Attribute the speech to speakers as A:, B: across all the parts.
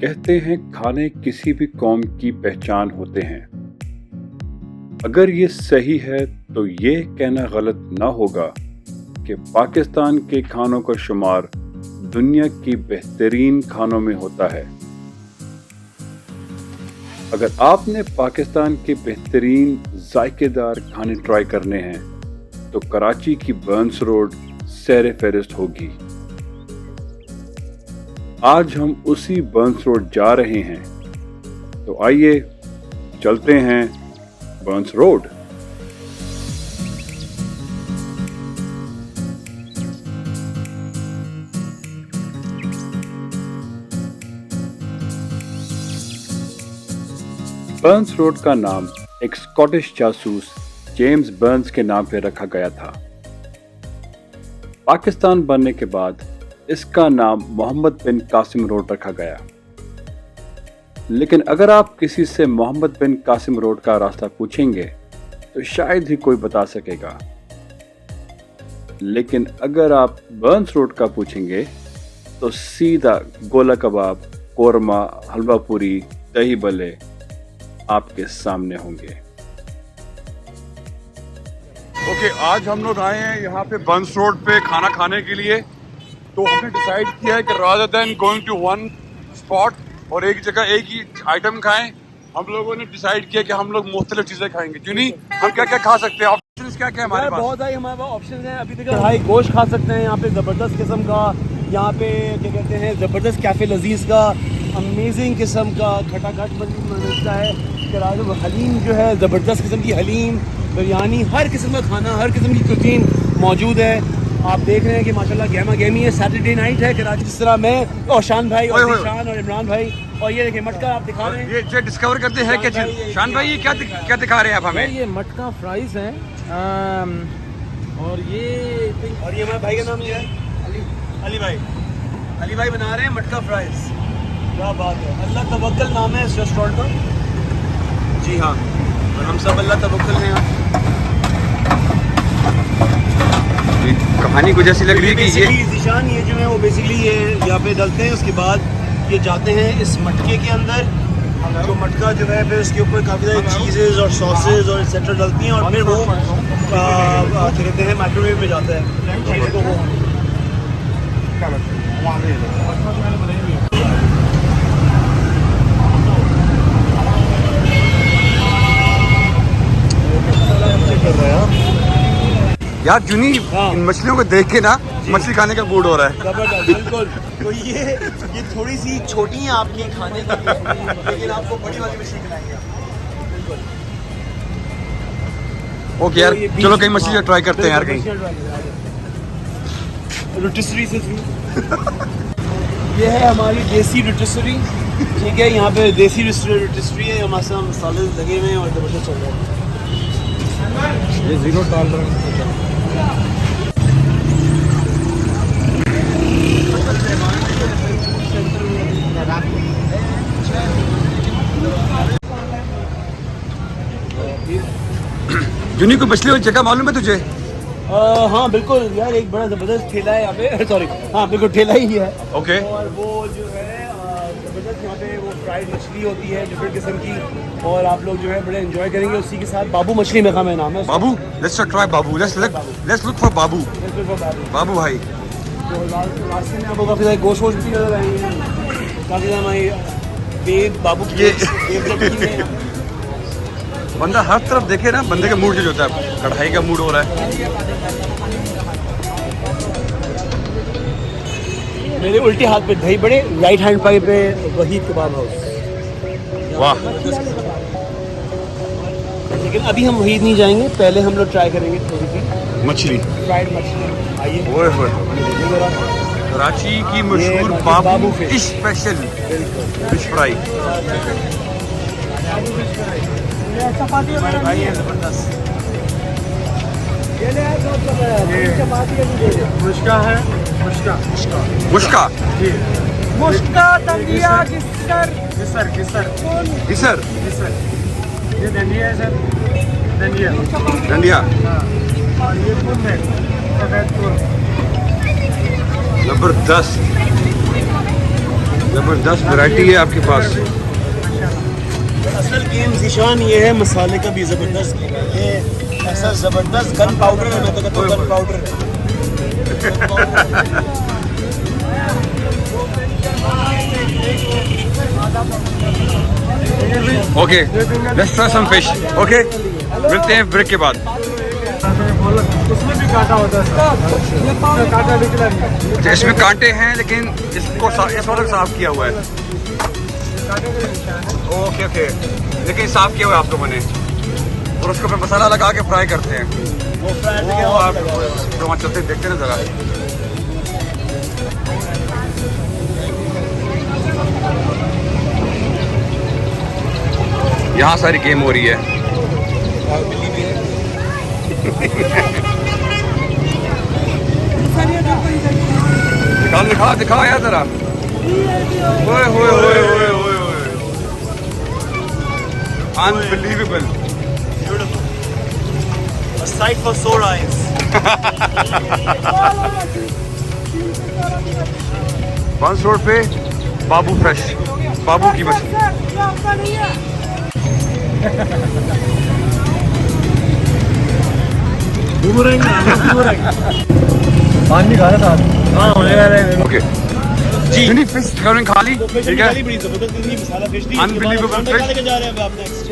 A: कहते हैं खाने किसी भी कौम की पहचान होते हैं। अगर ये सही है तो ये कहना गलत ना होगा कि पाकिस्तान के खानों का शुमार दुनिया की बेहतरीन खानों में होता है। अगर आपने पाकिस्तान के बेहतरीन जायकेदार खाने ट्राई करने हैं तो कराची की बर्न्स रोड सैर फहरिस्त होगी। आज हम उसी बर्न्स रोड जा रहे हैं, तो आइए चलते हैं बर्न्स रोड। बर्न्स रोड का नाम एक स्कॉटिश जासूस जेम्स बर्न्स के नाम पर रखा गया था। पाकिस्तान बनने के बाद इसका नाम मोहम्मद बिन कासिम रोड रखा गया। लेकिन अगर आप किसी से मोहम्मद बिन कासिम रोड का रास्ता पूछेंगे तो शायद ही कोई बता सकेगा। लेकिन अगर आप बर्न्स रोड का पूछेंगे तो सीधा गोला कबाब, कोरमा, हलवा पूरी, दही बल्ले आपके सामने होंगे।
B: ओके, आज हम लोग आए हैं यहाँ पे बर्न्स रोड पे खाना खाने के लिए। तो हमने डिसाइड किया है कि rather than going to one spot और एक जगह एक ही आइटम खाएं, हम लोगों ने डिसाइड किया कि हम लोग मुख्तलिफ चीजें खाएंगे। क्यों नहीं, हम क्या क्या खा सकते हैं? ऑप्शंस क्या क्या हमारे पास?
C: बहुत सारे हमारे पास ऑप्शंस हैं। अभी तक कढ़ाई गोश्त खा सकते हैं, यहाँ पे ज़बरदस्त किस्म का, यहाँ पे क्या कहते हैं ज़बरदस्त कैफ़े लजीज़ का अमेजिंग किस्म का खटा खट मिलता है। कराची हलीम जो है ज़बरदस्त किस्म की हलीम, बिरयानी, हर किस्म का खाना, हर किस्म की कुजीन मौजूद है। आप देख रहे हैं कि माशाल्लाह गहमा गहमी है। सैटरडे नाइट है कराची, जिस तरह मैं और शान भाई और निशान और इमरान भाई और ये देखिए मटका आप दिखा रहे हैं।
B: ये जो डिस्कवर करते हैं क्या शान भाई, ये क्या दिखा रहे हैं आप हमें?
C: ये मटका फ्राइज हैं और ये हमारे भाई का नाम क्या है? अली भाई बना रहे हैं मटका फ्राइज। क्या बात है, अल्लाह तवक्कल नाम है इस रेस्टोरेंट का। जी हाँ, और हम सब अल्लाह तवक्कल हैं यहाँ।
B: कहानी कुछ ऐसी लग रही है कि ये
C: निशान ये जो है वो बेसिकली ये यहाँ पे डलते हैं, उसके बाद ये जाते हैं इस मटके के अंदर। जो मटका जो है फिर उसके ऊपर काफ़ी सारी चीज़ेज और सॉसेज और एक्सेट्रा डलती हैं और फिर वो क्या कहते हैं माइक्रोवेव में जाता है चीज़ को वो।
B: यार जुनी, इन मछलियों को देख के ना मछली खाने का मूड हो रहा है।
C: जबरदस्त, बिल्कुल। तो ये थोड़ी सी छोटी है आपके खाने के लिए, लेकिन आपको बड़ी वाली मछली खिलाएंगे। बिल्कुल।
B: ओके यार, चलो कहीं मछली ट्राई करते हैं यार कहीं।
C: रोटिसरी से ये है हमारी देसी रोटिसरी, ठीक है। यहाँ पे देसी रोटिसरी है, हमारे साथ मसाले लगे हुए हैं और जबरदस्त चल रहा है। ये 0 टॉलरेंस।
B: जुनी को मछली वाली जगह मालूम है तुझे?
C: हाँ बिल्कुल यार, एक बड़ा ज़बरदस्त ठेला है यहाँ पे। सॉरी, हाँ बिल्कुल ठेला ही है।
B: ओके।
C: और वो जो है ज़बरदस्त यहाँ पे वो फ्राइड मछली होती है डिफरेंट किस्म की, और आप लोग जो है बड़े एंजॉय करेंगे। उसी के साथ बाबू मछली मेरा नाम है।
B: Babu, let's try Babu. Let's look for Babu. Babu भाई,
C: तो रास्ते में आपको काफ़ी सारे गोश्त भी नजर आएंगे, काफ़ी सारे हमारी बेब बाबू की
B: बंदा हर तरफ देखे ना, बंदे का मूड जो होता है, कढ़ाई का मूड हो रहा है।
C: मेरे उल्टे हाथ पे दही बड़े, राइट हैंड पाई पे वहीद कबाब हाउस।
B: वाह।
C: लेकिन अभी हम वहीद नहीं जाएंगे, पहले हम लोग ट्राई करेंगे थोड़ी सी
B: मछली,
C: फ्राइड मछली। आइए।
B: ओए होए, कराची की मशहूर बाबू स्पेशल फिश फ्राई।
C: हमारे भाई हैं ज़बरदस्त। मुश्का है,
B: मुश्का
C: जी, मुश्का दंडिया गिसर ये दंडिया है सर,
B: डंडिया।
C: और ये फुल है सफेद फुल।
B: जबरदस्त। जबरदस्त वैरायटी है आपके पास।
C: असल गेम ज़ीशान ये है, मसाले का भी ज़बरदस्त ये ऐसा ज़बरदस्त गन पाउडर है, मैं तो कहता हूँ gun powder.
B: Okay, let's try some fish. Okay, मिलते हैं ब्रेक के बाद।
C: उसमें भी कांटा होता है, कांटा निकला नहीं।
B: अच्छा, इसमें कांटे हैं लेकिन इसको इस वाला साफ किया हुआ है। ओके ओके, लेकिन साफ किया हुआ है आप लोगों ने, और उसको फिर मसाला लगा के फ्राई करते हैं।
C: वो फ्राई
B: वो आप तो वहाँ चलते देखते ना जरा। यहाँ सारी गेम हो रही है। दिखा दिखा यार जरा। ओए होए होए होए होए होए, unbelievable.
C: A sight for sore eyes.
B: 500 रुपये बाबू फ्रेश, बाबू की मछली।
C: पानी खा रहा था। हाँ होने वाला है।
B: ओके
C: जी
B: नहीं, फिश करें खा ली, ठीक है।
C: बड़ी जबरदस्त इतनी मसाला फिश थी।
B: Unbelievable
C: उसके बाद
B: fish.
C: कहाँ लेके जा रहे हैं अब आप नेक्स्ट?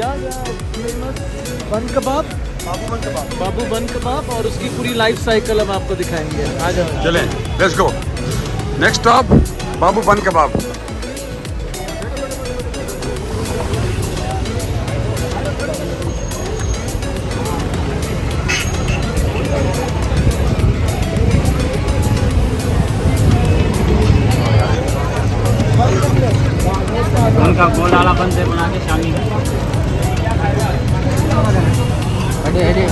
D: बन कबाब,
C: बाबू मन कबाब।
D: बाबू बन कबाब, और उसकी पूरी लाइफ साइकिल हम आपको दिखाएंगे। आ जाओ।
B: चलें, लेट्स गो। नेक्स्ट स्टॉप बाबू बन कबाब।
E: उनका गोल वाला बन से बना के शामी का। अरे अरे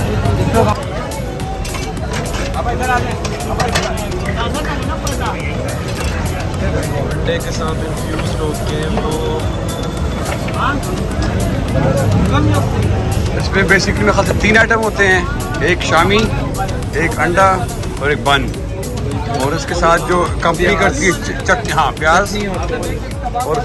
C: के साथ इंफ्यूज होके वो
B: इसमें बेसिकली मेरे ख्याल से 3 आइटम होते हैं, एक शामी, एक अंडा और एक बन, और इसके साथ जो कंपनी करती है चटनी, हाँ प्याज और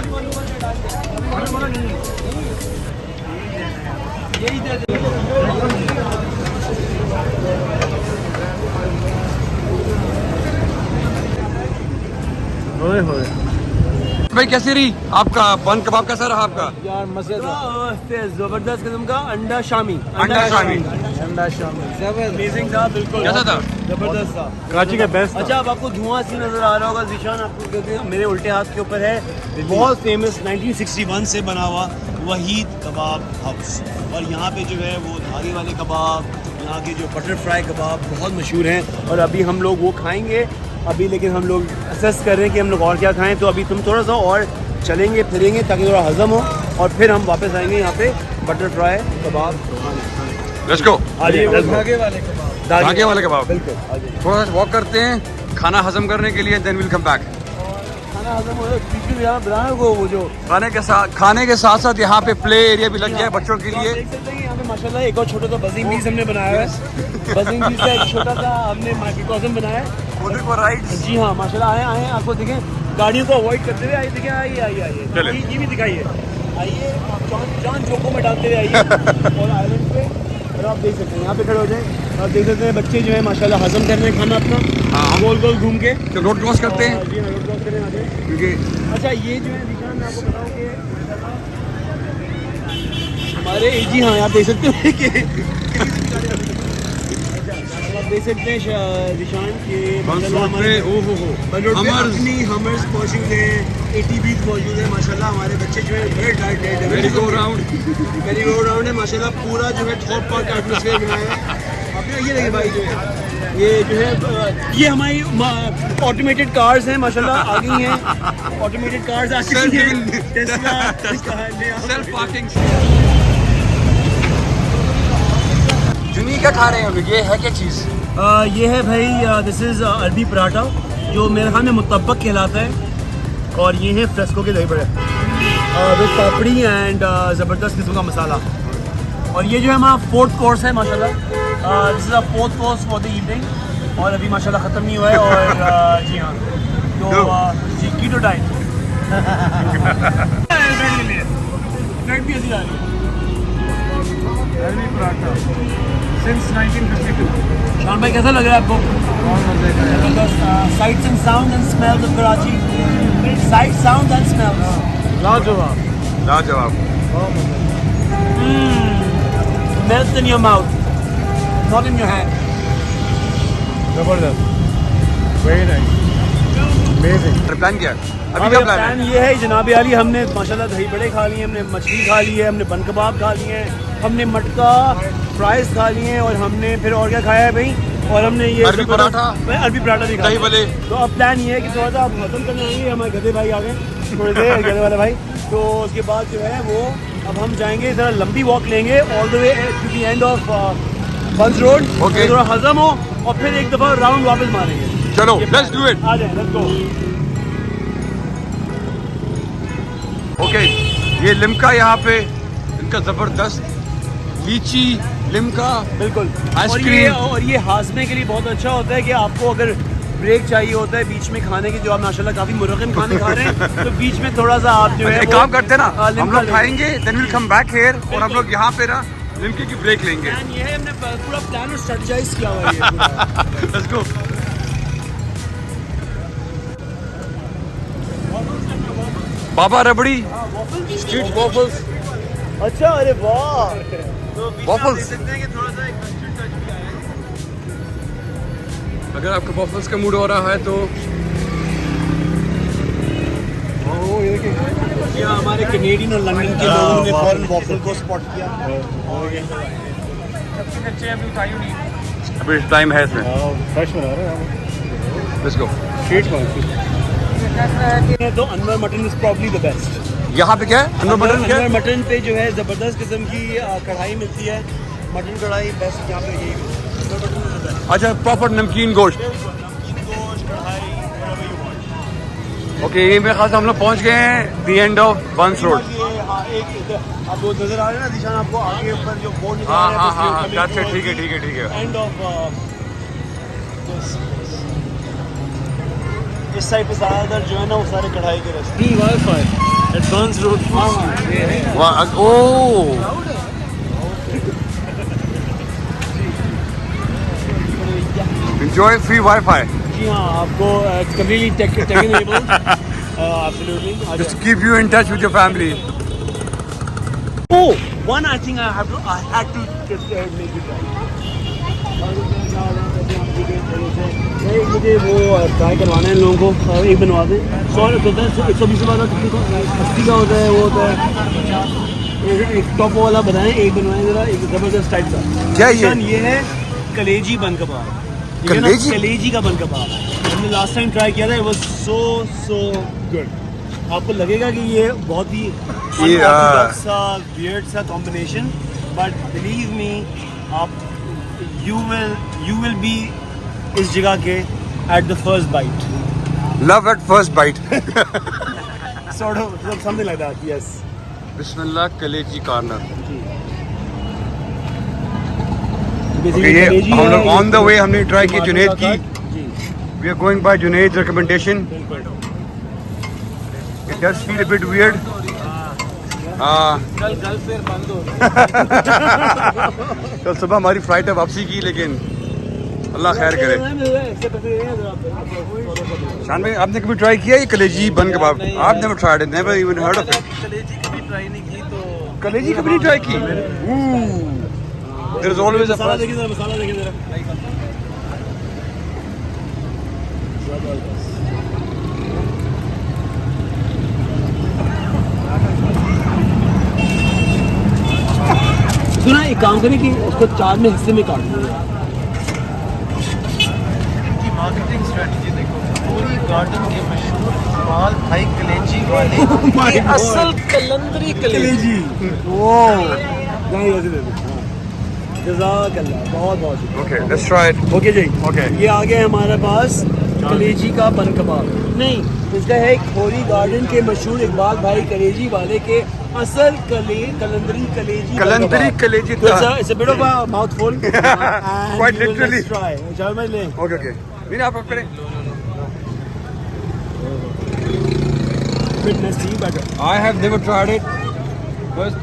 C: होए होए।
B: भाई कैसी रही आपका बन कबाब, कैसा रहा आपका?
D: यार मजेदार,
C: जबरदस्त किस्म का अंडा शामी।
B: अंडा शामी
D: ठंडा शाम
C: अमेजिंग था, बिल्कुल
B: कैसा था?
C: जबरदस्त था।
D: कराची का बेस्ट।
C: अच्छा, अब आपको धुआं सी नजर आ रहा होगा ज़ीशान, आपको क्योंकि मेरे उल्टे हाथ के ऊपर है बहुत फेमस 1961 से बना हुआ वहीद कबाब हाउस, और यहाँ पे जो है वो धागे वाले कबाब, यहाँ के जो बटर फ्राई कबाब बहुत मशहूर हैं, और अभी हम लोग वो खाएंगे अभी, लेकिन हम लोग असेस कर रहे हैं कि हम लोग और क्या खाएं, तो अभी तुम थोड़ा सा और चलेंगे फिरेंगे ताकि थोड़ा हजम हो, और फिर हम वापस आएंगे यहाँ पे बटर फ्राई कबाब खाने।
B: Let's go.
D: धागे वाले कबाब।
B: धागे वाले कबाब,
C: बिल्कुल आ जाइए।
B: थोड़ा सा वॉक करते हैं खाना हजम करने के लिए, देन विल कम बैक।
C: खाना हजम हो जाए बनाने को वो जो
B: खाने के साथ साथ यहाँ पे प्ले एरिया भी लग गया है बच्चों के लिए।
C: देख सकते हैं कि यहाँ पे माशाल्लाह एक और छोटा सा बजिंग पीस हमने बनाया है। बजिंग पीस का एक छोटा सा हमने माइक्रोकॉस्म बनाया है। जी हाँ, माशाल्लाह आए आए, आपको देखें गाड़ियों को अवॉइड करते हुए आइए, देखें आइए आइए आइए,
B: चलें।
C: ये भी दिखाइए, आइए जान जोकों में डालते हुए आइए और आइलैंड पे, और आप देख सकते हैं यहाँ पे खड़े हो जाए, आप देख सकते हैं बच्चे जो है माशाल्लाह हजम कर रहे हैं खाना अपना,
B: हाँ।
C: गोल गोल घूम के।
B: तो रोड क्रॉस करते हैं
C: जी हाँ, रोड क्रॉस करें आगे।
B: क्योंकि
C: अच्छा, ये जो है निशान मैं आपको बताऊँ कि हमारे जी हाँ, आप देख सकते हैं कि आप देख सकते हैं निशान के अपनी हमर्स मौजूद है, ATVs मौजूद है, माशाल्लाह हमारे बच्चे जो है वेरी डाइट
B: मेरी गो राउंड
C: है माशाल्लाह, पूरा जो है थॉट पार्क का एटमॉस्फेयर बनाया है आपने। ये देखिए भाई जो है, ये जो है ये हमारी ऑटोमेटेड कार्स हैं माशाल्लाह, आ गई हैं ऑटोमेटेड कार्स आ चुकी हैं, टेस्ला
B: सेल्फ पार्किंग। जुनी क्या खा रहे हैं हम लोग, ये है क्या चीज़?
C: ये है भाई, दिस इज़ अरबी पराठा, जो मेरे ख्याल में मुतब्बक कहलाता है, और ये है फ्रेस्को के दही बड़े विद पापड़ी एंड ज़बरदस्त किस्म का मसाला, और ये जो है हमारा 4th कोर्स है माशाल्लाह। This is a 4th course for the evening, और अभी माशाल्लाह ख़त्म नहीं हुआ है, और जी हाँ, तो जी कीटो डाइट। शान भाई कैसा लग रहा है आपको? Sites and sound and smells of Karachi. Sites, sound and smells.
D: लाजवाब.
B: लाजवाब.
C: Melts in your mouth, not in your hand.
D: जबरदस्त. Very nice. अमेजिंग.
B: प्लान क्या है? अभी
C: हमारा
B: क्या प्लान
C: प्लान
B: है?
C: ये है जनाब आली, हमने माशाल्लाह दही बड़े खा लिए, हमने मछली खा ली है, हमने बन कबाब खा लिए हैं, हमने मटका फ्राइज खा लिए हैं, और हमने फिर और क्या खाया है भाई, और हमने ये
B: अरबी पराठा
C: भी खा
B: दही
C: लिया.
B: भले.
C: तो अब प्लान ये है कि थोड़ा सा आप खत्म करने आएंगे, हमारे गधे भाई आ गए थोड़े देर, गधे वाले भाई. तो उसके बाद जो है वो अब हम जाएंगे, ज़रा लंबी वॉक लेंगे all the way to the end of Burns Road.
B: Okay.
C: थोड़ा हजम हो और फिर एक दफ़ा राउंड वापस मारेंगे.
B: चलो लेट्स डू इट.
C: आ जाए, लेट्स गो.
B: ओके, ये लिम्का यहाँ पे इनका जबरदस्त लीची लिम्का.
C: बिल्कुल.
B: आइसक्रीम.
C: और ये हाजमे के लिए बहुत अच्छा होता है कि आपको अगर ब्रेक चाहिए होता है बीच में खाने की, जो आप माशाल्लाह काफी मुरगन खाने खा रहे हैं, तो बीच में थोड़ा सा आप जो है
B: एक
C: वो
B: काम करते हैं ना, हम
C: लिम्का
B: लोग
C: लेंगे.
B: खाएंगे then will come back here और हम लोग यहाँ पे ना लिम्के की ब्रेक लेंगे.
C: प्लान ये है, हमने पूरा प्लान और स्ट्रेटजाइज किया हुआ है ये पूरा.
B: Let's go. Baba rabri street waffles.
C: अच्छा, अरे वाह. तो
B: Waffles.
C: सकते हैं कि थोड़ा सा एक कल्चर टच भी आया.
B: अगर आपका वॉफल्स का मूड हो रहा है तो
C: ये हमारे कैनेडियन और लंदन के लोगों ने फॉरेन वॉफल को स्पॉट किया.
B: अभी टाइम है इसमें.
D: फ्रेश बना रहे हैं.
B: Let's go.
C: तो Anwar mutton is probably the best.
B: यहाँ पे क्या है? अंदर मटन क्या है?
C: अनवर मटन पे जो है जबरदस्त किस्म की कढ़ाई मिलती है. मटन कढ़ाई बेस्ट यहाँ पे यही. Anwar mutton is the best.
B: अच्छा, प्रॉपर नमकीन गोश्त. ओके, ये मेरे ख्याल से हम लोग पहुँच गए हैं the end of Burns Road.
C: आप वो नजर आ रहे हैं ना निशान, आपको आगे ऊपर जो बोर्ड निकल
B: हाँ
C: रहा
B: हाँ
C: है.
B: हाँ, अच्छा, ठीक है ठीक है ठीक है.
C: एंड ऑफ इस साइड पे ज़्यादातर जो है ना वो सारे कढ़ाई के restaurant.
D: Free WiFi at Burns Road.
B: वाह, ओ एंजॉय फ्री वाईफाई.
C: जी हाँ, आपको completely tech enabled. Absolutely.
B: Just keep you in touch with your family.
C: Oh, one I think I had to just make it right. एक मुझे वो try करवाना है इन लोगों को, एक बनवा दें. 100 तो 120 वाला कितने का? 80 का होता है वो होता है. एक टॉप वाला बनाएं, एक बनवाएं जरा, एक जबरदस्त टाइप का.
B: क्या ये?
C: ये है कलेजी बन कबाब.
B: कलेजी?
C: कलेजी का बन कबाब. हमने लास्ट टाइम ट्राई किया था, इट वाज सो गुड. आपको लगेगा कि ये बहुत ही unorthodox सा weird सा कॉम्बिनेशन, बट बिलीव मी आप यू विल बी इस जगह के at the first bite.
B: Love at first bite.
C: sort of something like that. Yes.
B: बिस्मिल्लाह कलेजी कॉर्नर.
C: Basically
B: ये
C: कलेजी
B: हम
C: है,
B: लोग ऑन द
C: ये
B: वे हमने ट्राई की
C: टमाटर
B: जुनैद
C: का
B: की.
C: cut. Ji,
B: We are going by Junaid's recommendation. It does feel a bit weird.
D: कल फिर बंद हो.
B: कल सुबह हमारी फ्लाइट है वापसी की, लेकिन अल्लाह खैर करे. शान भाई, आपने कभी ट्राई किया ये कलेजी बन कबाब? I've never tried it, never even heard of it.
D: कलेजी कभी ट्राई नहीं की तो
B: कलेजी कभी नहीं ट्राई की? There is always a
C: masala
B: first.
C: देखिए जरा, मसाला देखिए जरा. सुना, एक काम करें कि उसको 4 में हिस्से में काट दें.
D: मार्केटिंग स्ट्रेटजी देखो. पूरी गार्डन के मशहूर माल भाई कलेजी वाले. ये असल कलंदरी कलेजी.
C: जज़ाकल्लाह, बहुत बहुत शुक्रिया.
B: Okay, let's try it.
C: Okay जी.
B: Okay.
C: ये आ गया हमारे पास कलेजी का बन कबाब. नहीं, इसका है खोरी गार्डन के मशहूर इकबाल भाई कलेजी वाले के असल कलंदरी कलेजी.
B: कलंदरी कलेजी.
C: It's a bit of a mouthful.
B: Quite literally.
C: Let's try. चलो मैं ले.
B: Okay, okay. नहीं आप करें.
C: bit messy, but
B: I have never tried it. First,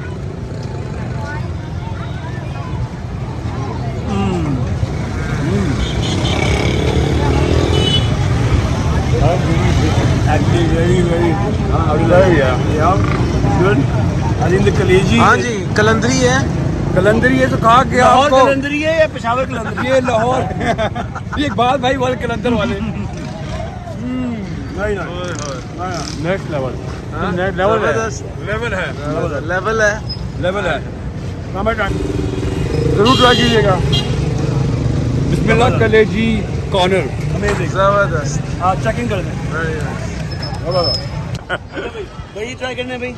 C: actually very how do you like? Yeah, good. I think the कलेजी
D: हाँ जी कलंदरी है।
B: कलंदरी ये तो कहा गया
C: लाहौर
B: आपको।
C: कलंदरी है या पेशावर कलंदरी?
B: ये लाहौर ये एक बात भाई वाले कलंदर वाले
C: नहीं नहीं
B: नेक्स्ट लेवल
D: जबरदस्त
B: लेवल है
D: लेवल है।
B: लेवल है जरूर ट्राई कीजिएगा बिस्मिल्लाह कलेजी कॉर्नर
C: अमेजिंग।
D: जबरदस्त।
C: हाँ चेकिंग कर दें भाई, ट्राई करने भाई।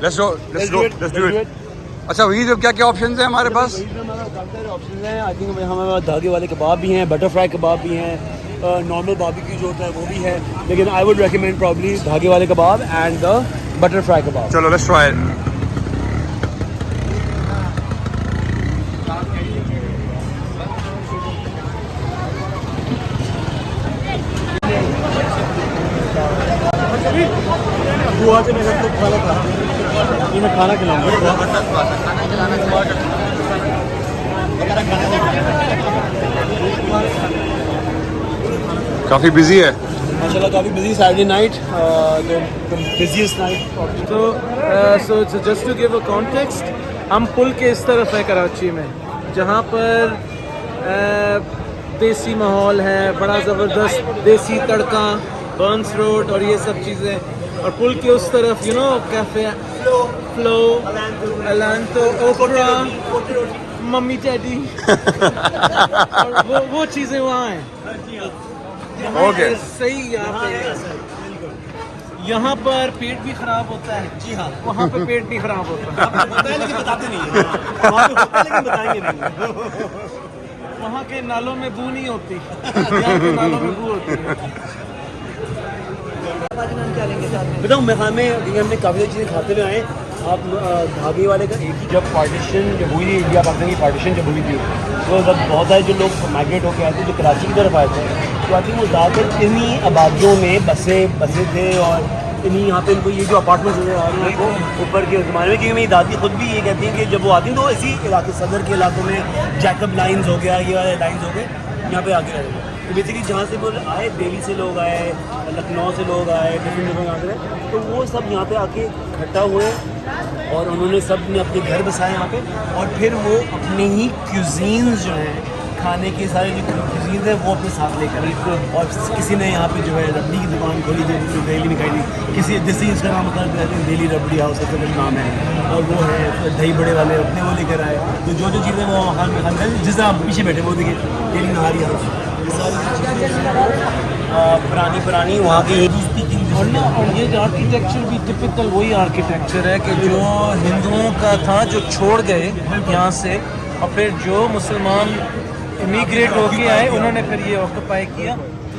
B: लेट्स डू इट अच्छा वही क्या क्या ऑप्शंस हैं हमारे पास
C: ऑप्शन हैं। आई थिंक हमारे पास धागे वाले कबाब भी हैं, बटर फ्राई कबाब भी हैं, नॉर्मल बारबेक्यू जो होता है वो भी है, लेकिन आई वुड रेकमेंड प्रॉब्ली धागे वाले कबाब एंड द बटर फ्राई कबाब।
B: चलो लेट्स ट्राई इट
C: बुआ से मेरे को खाना खा ये मैं खाना खिलाऊंगा।
B: काफी बिजी है
C: माशाल्लाह काफ़ी busy Saturday night, the busiest night.
D: So just to give a context, हम पुल के इस तरफ है कराची में, जहाँ पर देसी माहौल है, बड़ा ज़बरदस्त देसी तड़का, बर्न्स रोड और ये सब चीज़ें, और पुल के उस तरफ यू नो कैफे फ्लो, अलांतो, ओपरा, मम्मी डैडी और वो चीज़ें वहाँ हैं।
B: ओके
D: सही। यहाँ पर पेट भी खराब होता है।
C: जी हाँ,
D: वहाँ पे पेट भी खराब होता है।
C: आपको पता है लेकिन बताते नहीं हैं। वहाँ पे होता है लेकिन बताएंगे नहीं।
D: वहाँ के नालों में बू नहीं होती, यहाँ के नालों में बू होती है।
C: बताऊँ मैं हाँ में हमने काफ़ी सारी चीज़ें खाते हुए आए। आप धागे वाले का एक ही जब पार्टीशन जब हुई थी, इंडिया पाकिस्तान की पार्टीशन जब हुई थी, तो जब बहुत सारे जो लोग माइग्रेट होकर आए थे, जो कराची की तरफ आए थे, तो आई थिंक वो ज़्यादातर इन्हीं आबादियों में बसे थे और इन्हीं यहाँ पे इनको ये जो अपार्टमेंट्स नजर आ रहे हैं वो ऊपर के ज़माने में, क्योंकि मेरी दादी खुद भी ये कहती हैं कि जब वो आती हैं तो इसी इलाके सदर के इलाकों में जैकब लाइन्स हो गया, ये वाले लाइन्स हो गए, यहाँ पे आके रहते हैं। तो बेसिकली जहाँ से वो आए, दिल्ली से लोग आए, लखनऊ से लोग आए, डिफरेंट यहाँ से, तो वो सब यहाँ पे आके इकट्ठा हुए और उन्होंने सब ने अपने घर बसाए यहाँ पे, और फिर वो अपने ही क्यूजीन्स जो हैं, खाने के सारे जो क्यूजीन्स हैं वो अपने साथ लेकर आए। और किसी ने यहाँ पे जो है रबड़ी की दुकान खोली जो दिल्ली में खाई थी, किसी जैसे इसका नाम होता है दिल्ली रबड़ी हाउस का कुछ नाम है, और वो है दही बड़े वाले अपने वो लेकर आए। तो जो जो चीज़ें वो खान में खाते हैं, जिस तरह आप पीछे बैठे वो देखिए दिल्ली नहारी हाउस, पुरानी वहाँ की स्पीकिंग।
D: और ना, और ये आर्किटेक्चर भी टिपिकल वही आर्किटेक्चर है कि जो हिंदुओं का था जो छोड़ गए यहाँ से, और फिर जो मुसलमान इमिग्रेट होके आए उन्होंने फिर ये ऑक्यूपाई किया।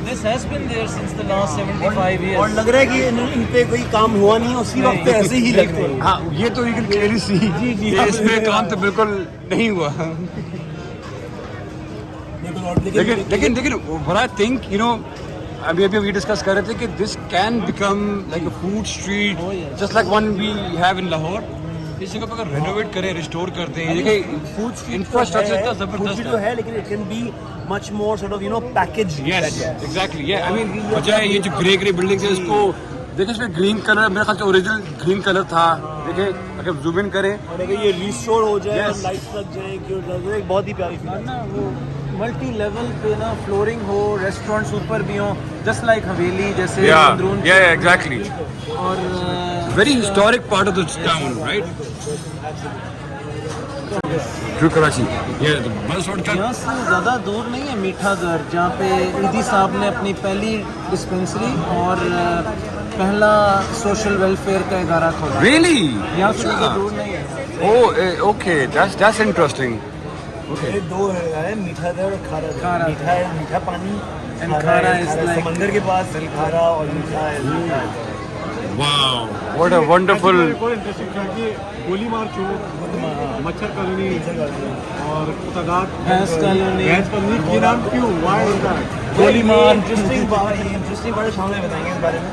D: This has been there since the last 75
C: और
D: इयर्स।
C: लग रहा है कि इन पे कोई काम हुआ नहीं, उसी वक्त पे ऐसे ही लगते हैं।
B: हाँ ये तो लेकिन क्लियरली सी
C: जी
B: इसमें काम तो बिल्कुल नहीं हुआ लेकिन what I think you know अभी अभी डिस्कस कर रहे थे कि this can become like a food street just like one we have in Lahore. इस जगह पर अगर रेनोवेट करें, रिस्टोर करते हैं, देखिए
C: फूड स्ट्रीट
B: इंफ्रास्ट्रक्चर इतना
C: फूड
B: जबरदस्त
C: स्ट्रीट तो है, लेकिन it can be much more sort of package.
B: Yes exactly I mean बजाय ये जो ग्रे ग्रे बिल्डिंग्स है इसको देखिए, इसमें ग्रीन कलर मेरे ख्याल से ओरिजिनल ग्रीन कलर था। देखिए अगर जूम इन करें
C: और अगर ये रिस्टोर हो जाए,
B: Yes.
C: लाइट्स लग जाए, एक बहुत ही प्यारी फील है।
D: ना वो मल्टी लेवल पे ना फ्लोरिंग हो, रेस्टोरेंट्स ऊपर भी हो, जस्ट लाइक हवेली जैसे अंदरून।
B: एग्जैक्टली
D: और
B: very historic part of the town, right? True Karachi. Yeah, the bus road का
D: यहाँ से ज़्यादा दूर नहीं है मीठा घर, जहाँ पे ईदी साहब ने अपनी पहली डिस्पेंसरी और पहला सोशल वेलफेयर का इदारा खोला।
B: really
D: यहाँ से ज़्यादा दूर नहीं है।
B: oh okay that's interesting
C: ये दो है, मीठा दर और खारा दर।
D: खारा।
C: मीठा है मीठा पानी,
D: And खारा is
C: खारा
D: like-
C: समंदर के पास खारा और मीठा है।
B: wow what a wonderful
F: गोली मार चोर, मच्छर कॉलोनी और पुतगात
D: भैंस कॉलोनी।
F: भैंस कॉलोनी ये नाम क्यों? Why is that?
C: गोली मार इंटरेस्टिंग बात है, शाम में बताएंगे इस बारे में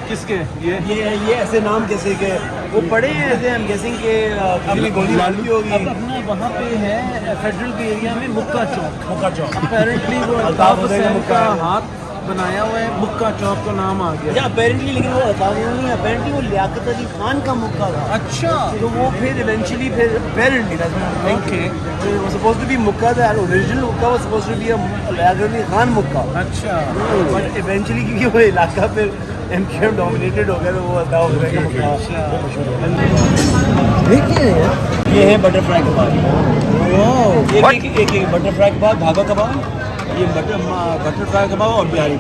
D: किसके
C: ये ऐसे नाम कैसे के वो पड़े हैं ऐसे हम गेसिंग के अपनी गोली मारती होगी।
D: अब अपना वहाँ पे है फेडरल के एरिया में मुक्का चौक अपेरेंटली वो अल्ताफ हुसैन का हाथ बनाया हुआ है, मुक्का चौक का नाम आ गया।
C: अपेरेंटली, लेकिन वो नहीं, अपेरेंटली वो लियाकत अली खान का मुक्का था।
D: अच्छा,
C: तो वो फिर इवेंचुअली फिर अपेरेंटली
D: ओके
C: वो सपोज टू बी मुक्का था, ओरिजिनल मुक्का वो suppose to be Liaquat Ali Khan मुक्का।
D: अच्छा,
C: बट इवेंचुअली क्योंकि वो इलाका फिर एमकेएम डोमिनेटेड हो गया तो वो अल्ताफ हुसैन का मुक्का। देखिए ये है बटरफ्लाई कबाब। एक बटरफ्लाई कबाब, धागा कबाब, ये बटरफ्लाई कबाब और बिहारी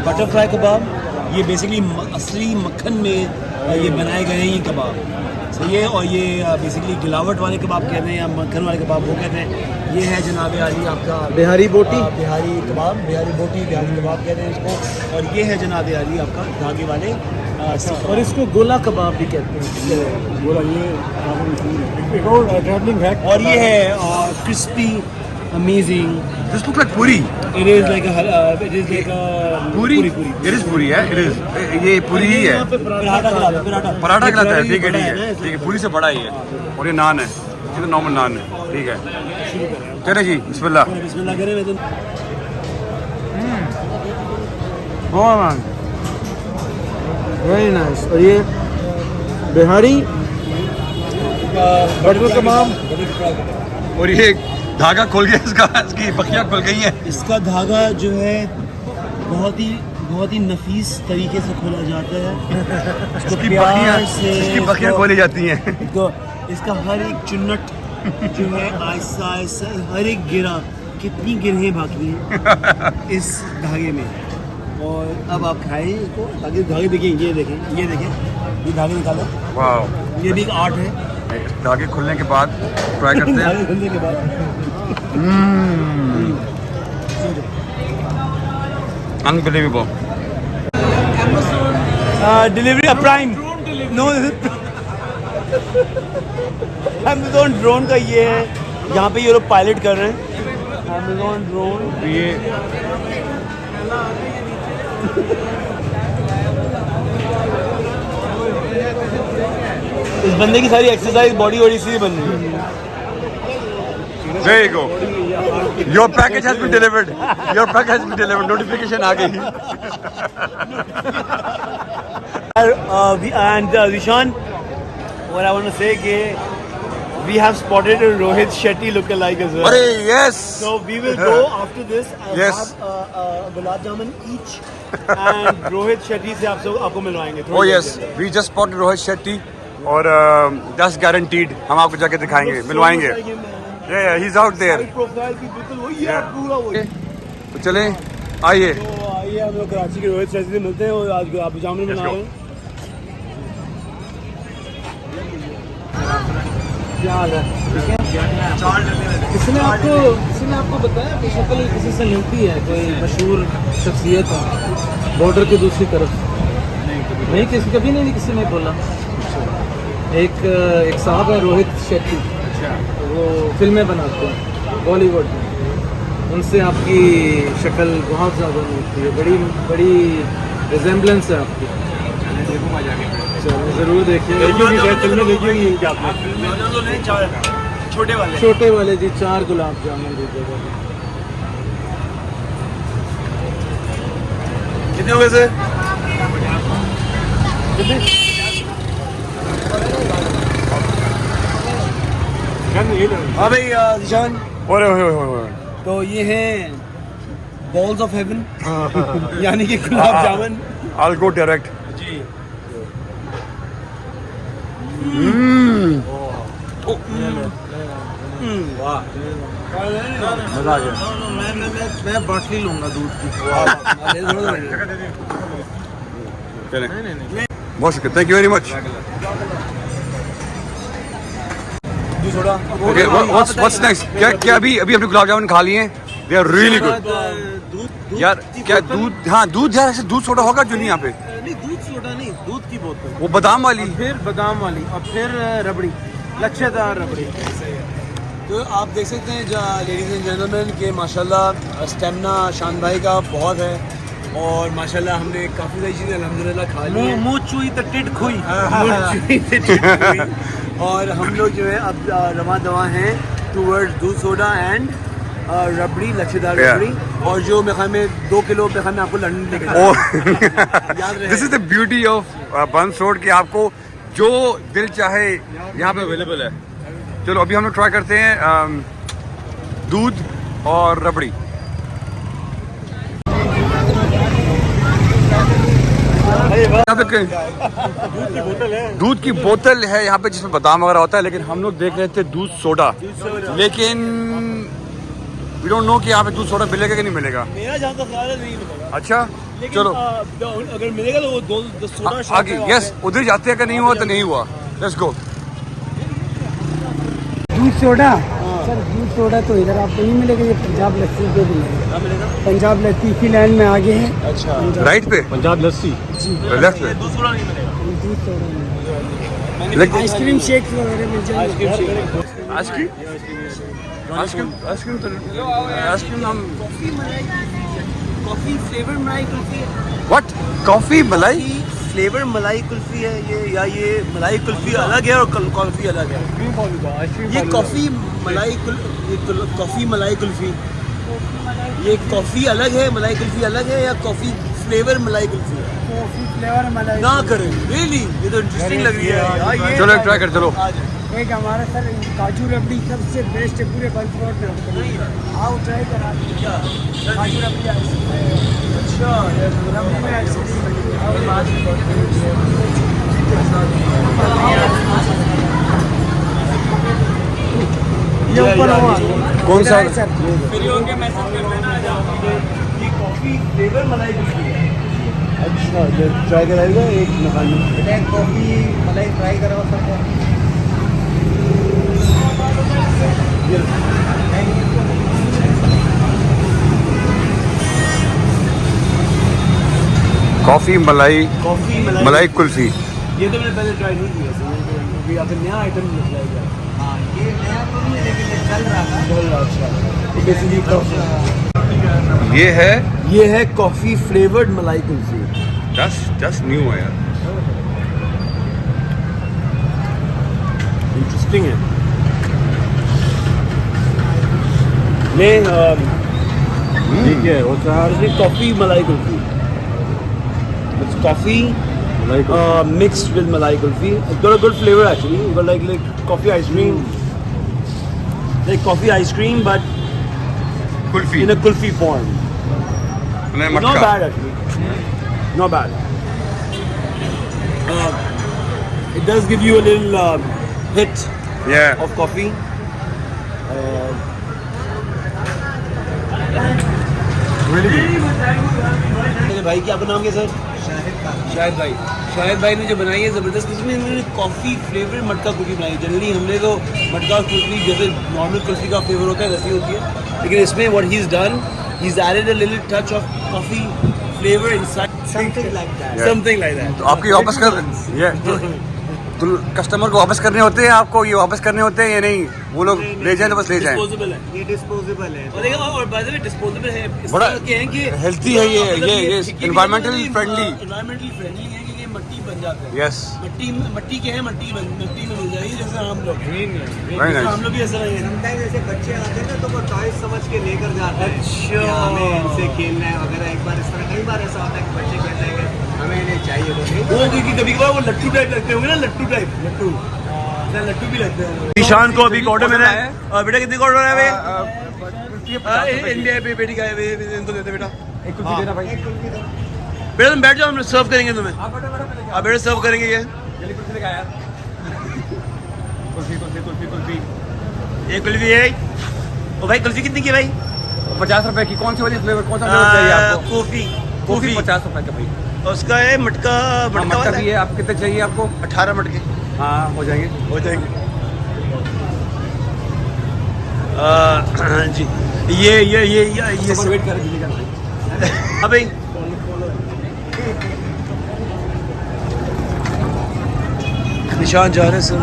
C: बटरफ्लाई कबाब। ये बेसिकली असली मक्खन में ये बनाए गए हैं ये कबाब, सही है। और ये बेसिकली गिलावट वाले कबाब कहते हैं या मक्खन वाले कबाब वो कहते हैं। ये है जनाब आली आपका
D: बिहारी बोटी,
C: बिहारी कबाब, बिहारी बोटी, बिहारी कबाब कहते हैं इसको। और ये है जनाब आली आपका धागे वाले
D: और इसको गोला कबाब भी कहते हैं।
F: बोला ये एक और ट्रैवलिंग है।
C: और ये है crispy amazing.
B: This looks like puri.
C: It is like a
B: Puri? It is puri, है? It is. ये पूरी ही है। पराठा खिलाता है, ठीक है, ठीक है, ठीक है। पूरी से बड़ा ही है। और ये नान है, ये तो नॉर्मल नान है, ठीक है। चले जी, बिस्मिल्लाह।
C: बिस्मिल्लाह करें मैं तो।
D: Very nice. और ये बिहारी बटर कबाब।
B: और ये धागा खुल गया इसका, इसकी बखियाँ खुल गई हैं।
C: इसका धागा जो है बहुत ही नफीस तरीके से खोला जाता है।
B: इसकी बखियाँ खोली जाती हैं।
C: तो इसका हर एक चुन्नट जो है आहिस्ता आहिस्ता हर एक गिरा, कितनी गिरहें बाकी हैं इस धागे में। और अब आप खाएं इसको। धागे देखें, ये धागे निकालो।
B: वाह,
C: ये भी एक आर्ट है।
B: धागे खुलने के बाद ट्राई करते हैं।
C: धागे खुलने के बाद
B: unbelievable.
C: Delivery prime no Amazon drone का ये है, यहाँ पे ये लोग पायलट कर रहे हैं अमेज़ॉन ड्रोन।
B: ये
C: इस बंदे की सारी एक्सरसाइज बॉडी वॉडी से बन रही है।
B: There you go. Your package has been delivered. Your package has been delivered. Notification आ गई।
C: And Vishan, what I want to say कि we have spotted a Rohit Shetty lookalike as well.
B: अरे yes.
C: So we will go after this.
B: Yes.
C: Have gulab jamun each and Rohit Shetty से आपको मिलवाएंगे।
B: Oh yes. We just spotted Rohit Shetty और that's guaranteed हम आपको जाके दिखाएंगे, मिलवाएंगे। Yeah, he's out there.
C: Profile की बिल्कुल वही है, पूरा वही।
B: तो चले आइए।
C: तो आइए हम लोग कराची के रोहित शेट्टी से मिलते हैं और आज गुलाब जामुन बना रहे हैं।
D: क्या हाल है? किसी ने आपको बताया कि शक्ल किसी से मिलती है, कोई मशहूर शख्सियत है बॉर्डर की दूसरी तरफ? नहीं, कभी नहीं किसी ने बोला। एक साहब है रोहित शेट्टी, वो फिल्में बनाते हैं बॉलीवुड में, उनसे आपकी शक्ल बहुत ज़्यादा मिलती है, बड़ी रिजेम्बलेंस है आपकी। चलो ज़रूर देखिए,
F: फिल्में देखी होंगी क्या आपने?
C: छोटे वाले
D: जी 4 गुलाब जामुन दीजिएगा।
B: कितने हुए से?
C: हाँ भाई निशान,
B: ओए
C: तो ये हैं बॉल्स ऑफ हेवन यानी कि gulab jamun.
B: I'll go direct.
C: जी वाह,
B: मजा आ गया।
D: मैं बाटली लूँगा दूध की।
B: चलें। बहुत शुक्रिया, thank you very much. Okay, what's next? क्या अभी अपने गुलाब जामुन खा लिए हैं? They are really good. यार क्या दूध, हाँ दूध, यार ऐसे दूध सोडा होगा जो नहीं यहाँ पे?
D: नहीं, दूध सोडा नहीं, दूध की बोतल,
B: वो बादाम वाली,
D: फिर बादाम वाली और फिर रबड़ी, लच्छेदार रबड़ी।
C: तो आप देख सकते हैं लेडीज एंड जेंटलमैन के माशाल्लाह स्टेमिना शान भाई का बहुत है। और माशाल्लाह हमने काफ़ी सारी चीज़ें अल्हम्दुलिल्लाह खा ली हैं।
D: मुँह चुई तो टिट खुई।
C: और हम लोग जो है अब रवां दवा हैं टूवर्ड्स दूध सोडा एंड रबड़ी, लच्छेदार रबड़ी। और जो मेरे ख्याल में 2 किलो पे मैं आपको लंदन लेके जाऊंगा।
B: This is the beauty of Burns Road कि आपको जो दिल चाहे यहाँ पे अवेलेबल है। चलो अभी हम लोग ट्राई करते हैं दूध और रबड़ी। यहाँ पे दूध की बोतल है यहाँ पे जिसमें बादाम वगैरह होता है, लेकिन हम लोग देख रहे थे दूध सोडा, लेकिन वी डोंट नो कि यहाँ पे दूध सोडा मिलेगा कि नहीं मिलेगा।
C: मेरा जहाँ तक ख्याल है नहीं मिलेगा।
B: अच्छा
C: लेकिन
B: चलो
C: अगर मिलेगा तो वो दो सोडा
B: आगे, यस उधर जाते हैं कि नहीं हुआ तो नहीं हुआ। Let's go.
G: दूध सोडा सर, दूध सोडा तो इधर आपको नहीं मिलेगा, ये पंजाब लस्सी पे मिलेगा। पंजाब लस्सी की लाइन में आगे है।
C: अच्छा
B: राइट पे
F: पंजाब लस्सी
B: लेफ्ट पे
C: दूध सोडा नहीं मिलेगा।
G: दूध सोडा मिलेगा।
B: लेकिन
G: आइसक्रीम शेक वगैरह मिल जाएंगे।
B: आइसक्रीम आइसक्रीम आइसक्रीम तो आइसक्रीम हम
C: कॉफी फ्लेवर मलाई कुल्फी है।
B: व्हाट कॉफी मलाई
C: फ्लेवर मलाई कुल्फी है ये, या ये मलाई कुल्फी अलग है और कॉफी अलग है। ये कॉफी मलाई कॉफी मलाई कुल्फी, ये कॉफी अलग है, मलाई कुल्फी अलग है, या कॉफी फ्लेवर मलाई कुल्फी है?
G: कॉफी फ्लेवर मलाई
C: ना करें रियली, ये तो इंटरेस्टिंग लग रही है यार। ये
B: चलो एक ट्राई कर चलो।
G: एक हमारा सर काजू रबड़ी सबसे बेस्ट है पूरे बंस रोड में। आओ ट्राई करा काजू रबड़ी आइसक्रीम।
C: अच्छा
G: रबड़ी में आइसक्रीम। ये ऊपर हुआ
B: कौन सा?
G: सर
C: ये कॉफी फ्लेवर मलाई कुल्फी है। अच्छा ये ट्राई कराएगा एक नहाने
E: कॉफी मलाई फ्राई करो सर।
B: कॉफी मलाई
C: कॉफी
B: मलाई कुल्फी।
C: ये तो मैंने पहले ट्राई नहीं किया सर, अभी आपने नया आइटम निकला है।
E: हाँ ये नया तो नहीं है लेकिन ये चल रहा था।
C: अच्छा तो बेसिकली कॉफी,
B: ये
C: है कॉफी फ्लेवर्ड मलाई कुल्फी।
B: जस्ट न्यू है यार।
C: इंटरेस्टिंग है। मैं
F: ठीक है वो चार
C: कॉफी मलाई kulfi, it's coffee mixed with malai kulfi. It's got a good flavor actually. It's got like coffee ice cream, like coffee ice cream, but
B: kulfi
C: in a kulfi form.
B: नहीं
C: Not
B: मटका।
C: bad actually. Not bad. It does give you a little hit
B: Yeah.
C: of coffee. Really good. भाई क्या आपका नाम क्या sir? Shahid भाई ने जो बनाई है ज़बरदस्त। इसमें इन्होंने कॉफ़ी फ्लेवर मटका कुल्फी बनाई। जनरली हमने तो मटका कुल्फी जैसे नॉर्मल कुल्फी का फ्लेवर होता है वैसी होती है, लेकिन इसमें what he is done, he is added a little touch of coffee flavour inside, something like that.
B: तो आपकी वापस कर ये तो कस्टमर को वापस करने होते हैं, आपको ये वापस करने होते हैं या नहीं? वो लोग ले जाएं तो बस ले जाएं।
C: डिस्पोजेबल है
E: ये डिस्पोजेबल है।
C: और देखो, और बाय द वे डिस्पोजेबल है। इस
B: बड़ा
C: तरह के हैं कि
B: healthy है ये environmentally friendly।
C: एनवायरमेंटली फ्रेंडली है कि ये मट्टी बन जाता है।
B: यस
C: मट्टी के हैं, मट्टी में मिल जाएगी जैसे हम लोग।
B: Very nice.
C: हम लोग भी ऐसा ही है।
E: समटाइम जैसे बच्चे आते हैं ना तो वो टॉयज समझ के लेकर जाते हैं।
C: अच्छा।
E: कि हमें इनसे खेलना है वगैरह। एक बार इस तरह कई बार ऐसा होता है कि बच्चे कहते हैं कि हमें इन्हें चाहिए तो नहीं।
C: वो क्योंकि कभी कभार वो लट्टू टाइप लगते होंगे ना, लट्टू भी लगते हैं। ईशान को अभी क्वार्टर में है। बेटा कितने क्वार्टर है बे? इंडिया पे बेटी का है, इनको देते बेटा एक कुल्फी देना भाई। बेटा तुम बैठ जाओ, हम सर्व करेंगे तुम्हें। आप बेटा सर्व करेंगे ये एक कुल्फी है। ओ भाई कुल्फी कितनी की भाई?
B: 50 रुपए की। कौन सी वाली फ्लेवर, कौन सा फ्लेवर चाहिए आपको?
C: कॉफी
B: 50 रुपए का भाई।
C: उसका है मटका
B: मटका भी है। आप कितने चाहिए आपको?
C: 18 मटके
B: हाँ हो जाएंगे।
C: जी। ये
B: वेट कर दीजिएगा।
C: हाँ भाई निशान जा रहे हैं सर।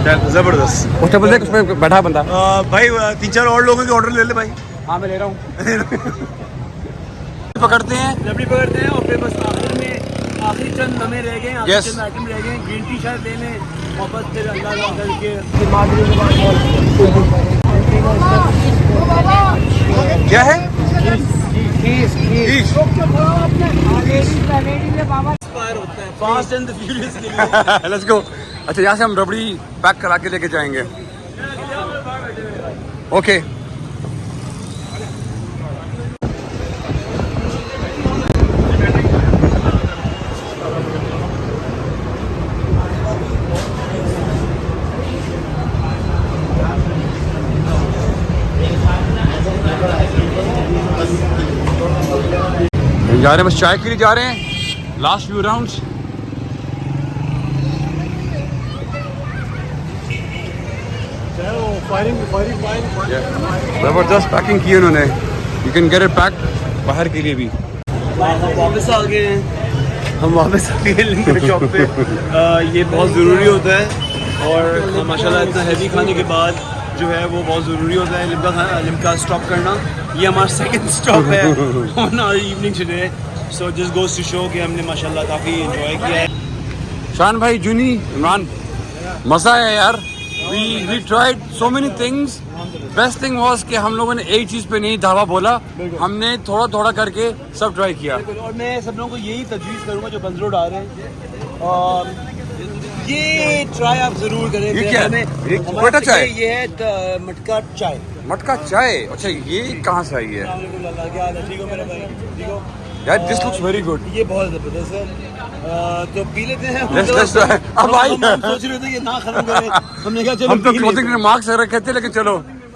C: जबरदस्त।
B: उस टेबल देख, उसमें बैठा बंदा।
C: भाई 3-4 और लोगों के ऑर्डर ले ले भाई।
B: हाँ मैं ले रहा हूँ। पकड़ते हैं,
C: रबड़ी पकड़ते हैं और फिर बस आखिर में आखिरी चंद हमें रह गए, आखिरी
B: Yes.
C: चंद आइटम रह गए, ग्रीन टी शायद ले लें और बस फिर अल्लाह करके
B: क्या है?
C: फास्ट एंड द फ्यूरियस के लिए।
B: Let's go. अच्छा, यहाँ से हम रबड़ी पैक करा के लेके जाएंगे। ओके। जा रहे हैं, बस चाय के लिए जा रहे हैं। Last few rounds. जबरदस्त पैकिंग की उन्होंने। You can get it pack बाहर के लिए भी।
C: हम वापस आ गए हैं, हम वापस आ गए लिमका शॉप पे। ये बहुत ज़रूरी होता है और माशाल्लाह इतना हैवी खाने के बाद जो है वो बहुत ज़रूरी होता है लिमका स्टॉप करना। ये हमारा सेकंड स्टॉप है on our evening today. So just goes to show कि हमने माशाल्लाह काफ़ी एंजॉय किया है।
B: शान भाई, जूनी, इमरान, मज़ा आया यार। We tried so many things. Best thing was कि हम लोगों ने एक चीज़ पे नहीं ढाबा बोला, हमने थोड़ा थोड़ा करके सब ट्राई किया।
C: और मैं सब लोगों को यही तजवीज़ करूँगा जो बंद रोड आ रहे हैं, और ये ट्राई आप ज़रूर करें।
B: ये क्या है? ये कोयटा चाय?
C: ये है मटका चाय।
B: मटका चाय? अच्छा, ये कहाँ से आई है?
C: ठीक हो मेरे भाई? ठीक हो
B: यार, दिस लुक्स वेरी गुड।
C: ये बहुत ज़बरदस्त है। तो पी लेते हैं।
B: Let's try. अब आई है।
C: हम सोच रहे थे कि ना खत्म करें, हमने कहा चलो
B: हम तो
C: पी
B: क्लोजिंग
C: लेते हैं।
B: रिमार्क्स रखे थे, लेकिन चलो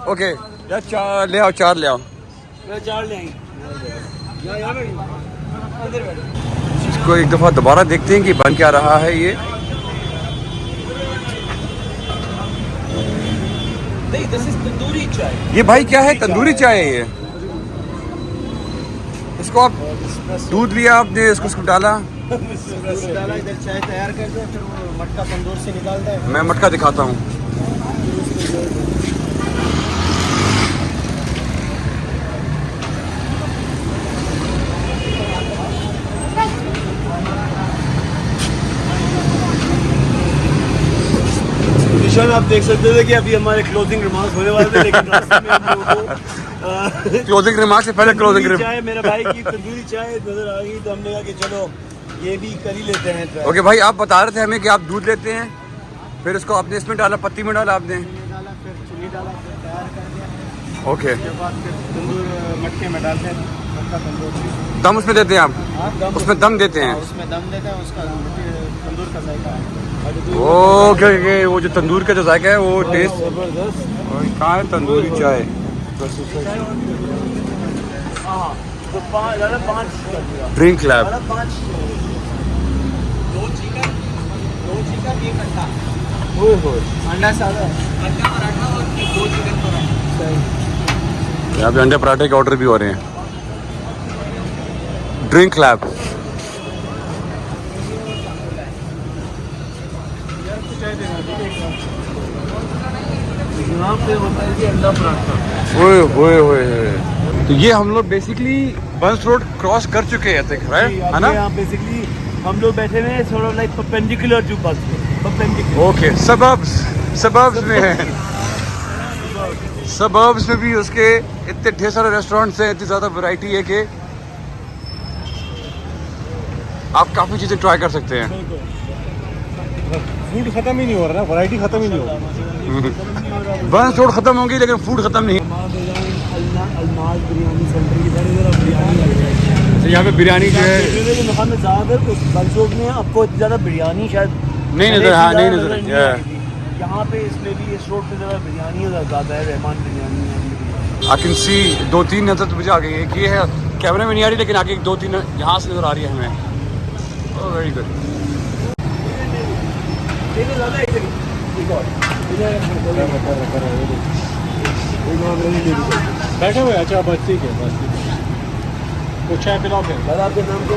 B: ओके। यार चार ले आओ, चार ले आओ।
C: मैं चार ले आएंगे। यहाँ बैठ, अंदर बैठ।
B: इसको एक दफ़ा दोबारा देखते हैं कि बन क्या रहा है ये।
C: नहीं, दिस इज तंदूरी चाय।
B: ये भाई क्या है? तंदूरी चाय है ये। इसको आप दूध लिया आपने, इसको डाला।
C: डाला, इधर चाय तैयार कर दो, फिर वो मटका तंदूर से निकालता है।
B: मैं मटका दिखाता हूँ।
C: निशान आप देख सकते थे कि अभी हमारे क्लोजिंग रिमार्क्स होने वाले थे, लेकिन रास्ते में हम लोगों को
B: क्लोजिंग रिमार्क से पहले क्लोजिंग
C: चाय, मेरे भाई की तंदूरी चाय नजर आ गई, तो हमने कहा कि चलो ये भी कर ही लेते हैं try।
B: ओके भाई, आप बता रहे थे हमें कि आप दूध लेते हैं, फिर इसको आपने इसमें डाला, पत्ती में डाला आपने।
C: डाला, फिर चीनी डाला, फिर तैयार कर दिया।
B: ओके,
C: उसके बाद फिर तंदूर मटके में डालते हैं, मटका तंदूर।
B: दम उसमें देते हैं आप?
C: हाँ, दम
B: उसमें दम देते हैं?
C: उसमें दम देते हैं, उसका तंदूर का जायका है।
B: ओके ओके, वो जो तंदूर का जो जायका है वो टेस्ट।
C: जबरदस्त।
B: कहाँ है तंदूरी चाय?
C: हाँ, तो 5 कर दिया।
B: Drink lab.
C: 5 2 चिकन 1 अंडा। अंडा सादा, अंडा पराठा और 2 चिकन पराठा।
B: यहाँ पे अंडे पराठे के ऑर्डर भी हो रहे हैं। Drink lab.
C: यहाँ पे होता है कि अंडा पराठा।
B: ओए होए होए। तो ये हम लोग बेसिकली बंस रोड क्रॉस कर चुके हैं, राइट? है ना?
C: यहाँ बेसिकली हम लोग बैठे हुए हैं sort of like perpendicular to bus, perpendicular।
B: Okay, suburbs में है। सबर्ब्स में भी उसके इतने ढेर सारे रेस्टोरेंट्स हैं, इतनी ज़्यादा वैरायटी है कि आप काफ़ी चीज़ें ट्राई कर सकते हैं।
F: फूड खत्म ही नहीं हो रहा ना, वैरायटी खत्म ही नहीं हो रहा।
B: बंस रोड ख़त्म होंगी लेकिन फूड ख़त्म नहीं।
C: अलमाज बिरयानी सेंटर की तरह बिरयानी लग रही है।
B: यहाँ पे बिरयानी जो है
C: में ज़्यादातर उस बंस रोड में आपको इतनी ज़्यादा बिरयानी शायद
B: नहीं नज़र, हाँ नहीं नज़र।
C: यहाँ पे इसमें भी इस रोड पे ज़्यादा बिरयानी ज़्यादा है, रहमान बिरयानी है।
B: आई कैन सी 2-3 नज़र तो मुझे आ गई है कि ये है, कैमरे में नहीं आ रही लेकिन आगे 2-3 यहाँ से नज़र आ रही है हमें। Oh very good.
F: बैठे हुए? अच्छा बस ठीक है, बस ठीक है। तो चाय पिलाओ फिर।
C: दादा आपके नाम को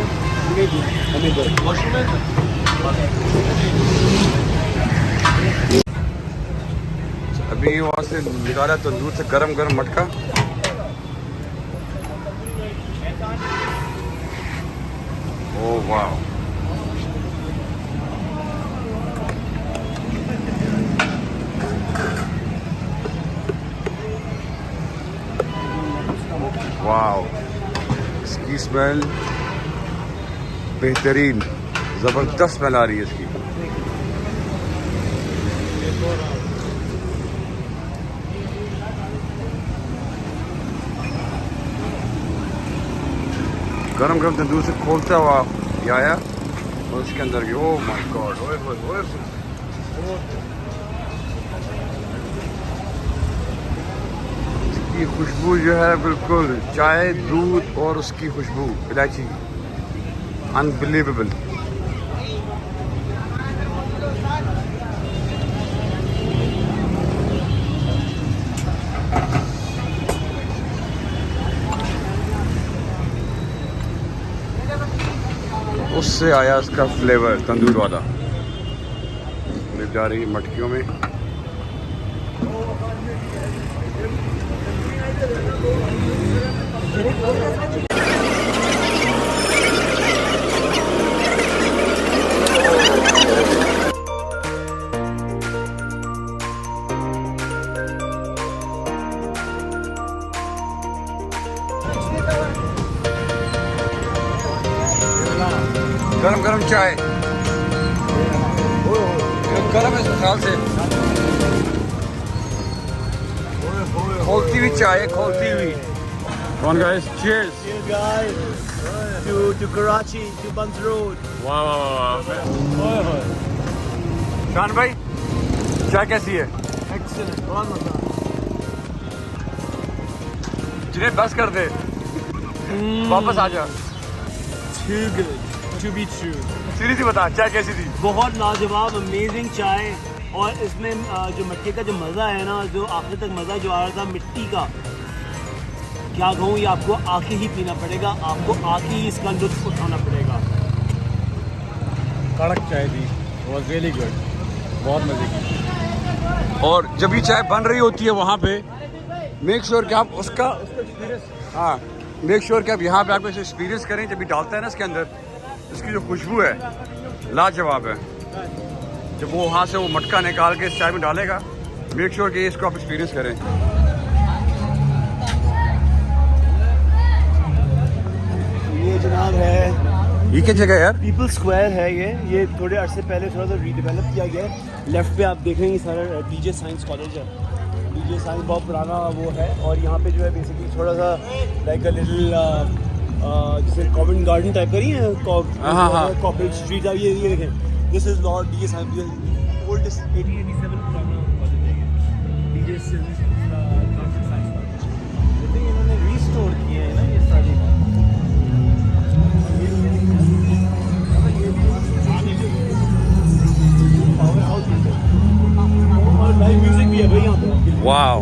B: अभी वहाँ से निकाला तंदूर से गरम गरम मटका। ओह वाह, वाह, इसकी स्मेल बेहतरीन, ज़बरदस्त स्मेल आ रही है इसकी। गरम गरम तंदूर से खोलता हुआ ये आया और उसके अंदर गया। ओह माय गॉड, ओए इसकी खुशबू जो है बिल्कुल चाय, दूध और उसकी खुशबू, इलायची, अनबिलीवेबल। उससे आया इसका फ्लेवर तंदूर वाला। मिल जा रही मटकियों में। गरम गरम चाय, गरम है ख्याल से, खोलती हुई चाय, खोलती हुई। Come on guys, cheers.
C: Cheers guys to Karachi, to Buns Road.
B: वाह, शान भाई चाय कैसी है?
C: Excellent, बहुत मजा।
B: जिन्हें बस कर दे, वापस आ जा।
C: Too good to be true.
B: सीधी बता, चाय कैसी थी?
C: बहुत लाजवाब, अमेजिंग चाय। और इसमें जो मटके का जो मज़ा है ना, जो आखिर तक मज़ा जो आ रहा था मिट्टी का, क्या कहूँ, ये आपको आके ही पीना पड़ेगा, आपको आके ही इसका लुत्फ उठाना पड़ेगा।
F: कड़क चाय थी, वाज रियली गुड, बहुत मजे की।
B: और जब ये चाय बन रही होती है वहाँ पे मेक श्योर कि आप उसका हाँ मेक श्योर कि आप यहाँ पे आप इसे एक्सपीरियंस करें। जब ये डालता है ना इसके अंदर, इसकी जो खुशबू है लाजवाब है। जब वो वहाँ से वो मटका निकाल के इस चाय में डालेगा, मेक श्योर कि इसको आप एक्सपीरियंस करें।
C: ये जनाब है,
B: ये क्या जगह है यार?
C: पीपल स्क्वायर है। ये थोड़े अरसे पहले थोड़ा सा रीडेवलप किया गया है। लेफ्ट पे आप देखेंगे सारा डीजे साइंस कॉलेज है। डीजे साइंस बहुत पुराना वो है, और यहाँ पे जो है बेसिकली थोड़ा सा लाइक अ लिटिल जैसे कॉवेंट गार्डन टाइप का नहीं है, कॉर्पोरेट स्ट्रीट है। ये देखें, this is Lord DJ science, oldest 1887 पुराना कॉलेज है ये, DJ science college. I think इन्होंने रीस्टोर किए हैं ना ये सारी। लाइव म्यूजिक भी है भाई यहाँ पे।
B: वाओ,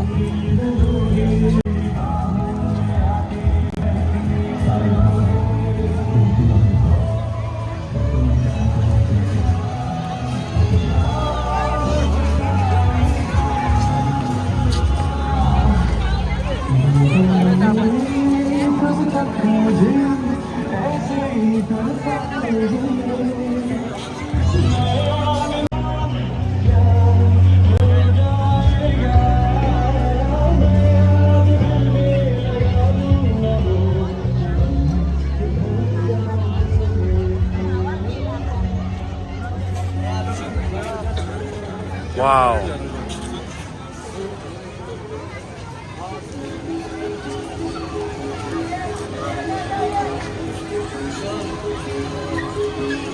B: वाओ,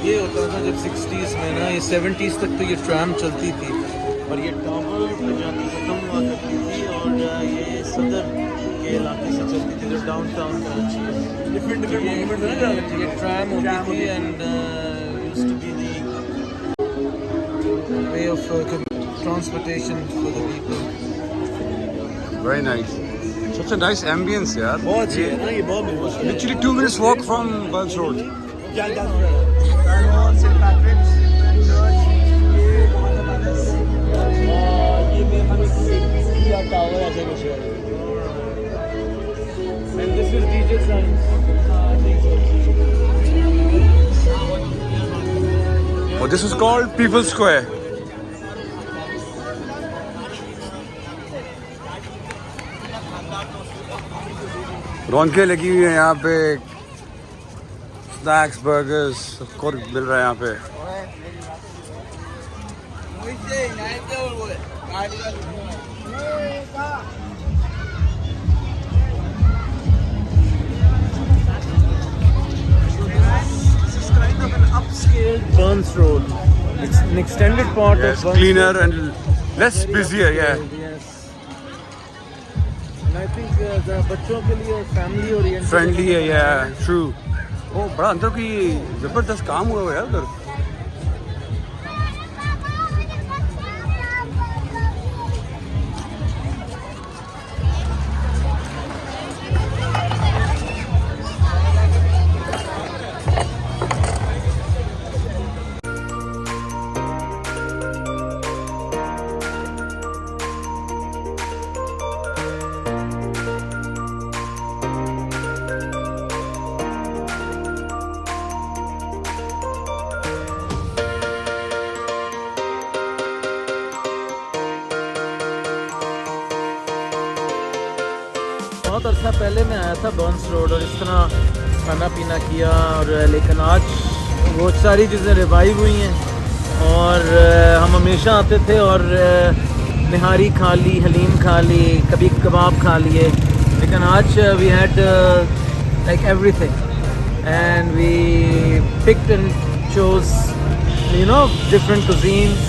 D: ये होता था जब 60s में ना, ये 70s तक तो ये ट्राम चलती थी और ये टावर पे जाके ख़त्म हुआ करती थी, और ये सदर के इलाके से चलती थी जो डाउनटाउन कराची है। डिफरेंट ये ट्राम होती थी and used to be the way of transportation for the people.
B: Very nice, such a nice ambience यार।
C: बहुत अच्छी है ना ये, बहुत
B: literally 2 minutes walk from Burns road.
C: Saint Patrick's church, ये मेरा
B: और this is called people's square. रौनकें लगी हुई है यहाँ पे, स्नैक्स, बर्गर्स सब कुछ मिल रहा है यहाँ पे।
D: Upscale Burns Road. It's an extended part
B: Yes,
D: of Burns
B: cleaner
D: Road.
B: and less busier, yeah.
D: Yes. And I think the बच्चों के लिए family oriented.
B: Friendly है, yeah, true. ओ बड़ा अंदर की जबरदस्त काम हुआ है यार उधर।
D: बहुत अरसा पहले मैं आया था बर्न्स रोड और इस तरह खाना पीना किया, और लेकिन आज वो सारी चीज़ें रिवाइव हुई हैं और हम हमेशा आते थे और निहारी खा ली, हलीम खा ली, कभी कबाब खा लिए, लेकिन आज we had like everything and we picked and chose you know different cuisines,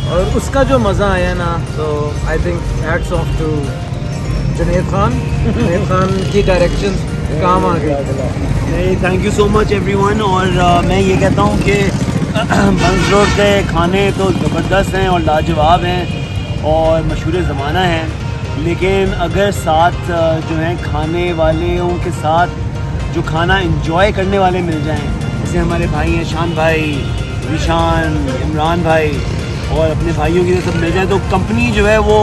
D: और उसका जो मज़ा आया ना, तो I think hats off to Junaid Khan की डायरेक्शन काम आ गई।
C: नहीं, thank you so much everyone. और मैं ये कहता हूँ कि बर्न्स रोड के खाने तो ज़बरदस्त हैं और लाजवाब हैं और मशहूर ज़माना हैं, लेकिन अगर साथ जो है खाने वालों के साथ जो खाना इंजॉय करने वाले मिल जाएं, जैसे हमारे भाई हैं शान भाई, ईशान, इमरान भाई, और अपने भाइयों की सब मिल जाए, तो कंपनी जो है वो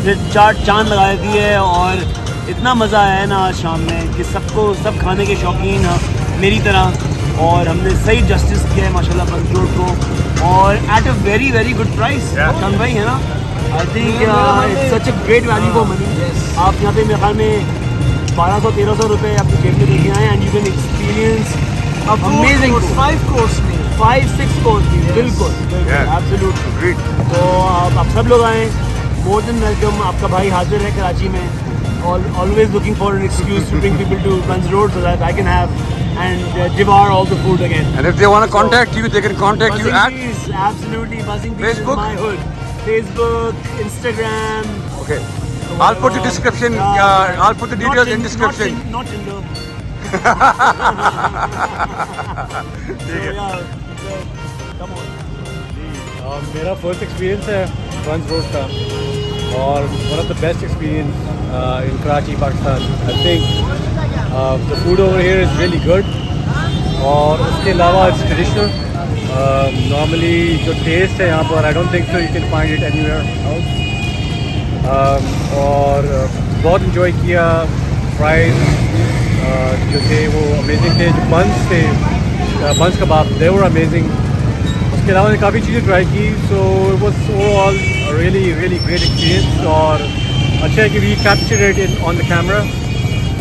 C: फिर चांद लगा देती है। और इतना मज़ा आया है ना आज शाम में कि सब खाने के शौकीन हैं मेरी तरह, और हमने सही जस्टिस किया है माशाल्लाह बर्न्स रोड को, और at a very very good price. शान भाई है ना, I think it's such a great value for money. आप यहाँ पे मेरे ख्याल में 1200-1300 रुपये आपकी जेब में लेके आए and you can experience amazing 5 course में 5-6 कोर्स में बिल्कुल एब्सोल्युटली। तो आप सब लोग आएँ, मोर देन वेलकम। आपका भाई हाजिर है कराची में, always looking for an excuse to bring people to Burns Road so that I can have and devour all the food again.
B: And if they want to contact you, they can contact you at
C: Bees, absolutely. Buzzing Bees
B: Facebook?
C: is my hood. Facebook, Instagram.
B: Okay. I'll put the description. I'll put the details in description.
C: Not Tinder. So yeah, come on.
F: मेरा first experience है Burns road का, और one of the best experience in Karachi Pakistan. I think the food over here is really good, और उसके अलावा it's traditional. Normally जो test है यहाँ पर, I don't think so you can find it anywhere else. और बहुत इन्जॉय किया। फ्राइज जो थे वो अमेजिंग थे, जो बंस थे, बंस कबाब दे वर अमेजिंग। उसके अलावा मैंने काफ़ी चीज़ें ट्राई की, so it was overall really really great experience. और अच्छा है कि we capture it in on the camera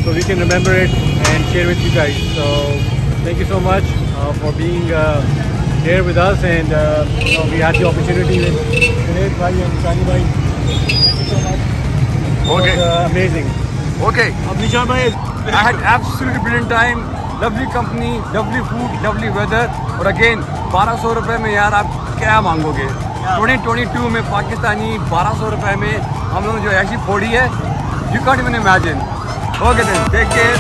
F: so we can remember it and share with you guys. So thank you so much for being here with us, and we had the opportunity with Junaid bhai and Shani bhai. Thank you so much.
B: Okay.
F: It was amazing.
B: Okay.
C: Abhishek bhai,
B: I had absolutely brilliant time. Lovely company, lovely food, lovely weather. और again 1200 रुपये में यार आप क्या मांगोगे? 2022 में पाकिस्तानी 1200 रुपये में हम लोगों ने जो ऐसी फोड़ी है, you can't even imagine. Okay then, take care.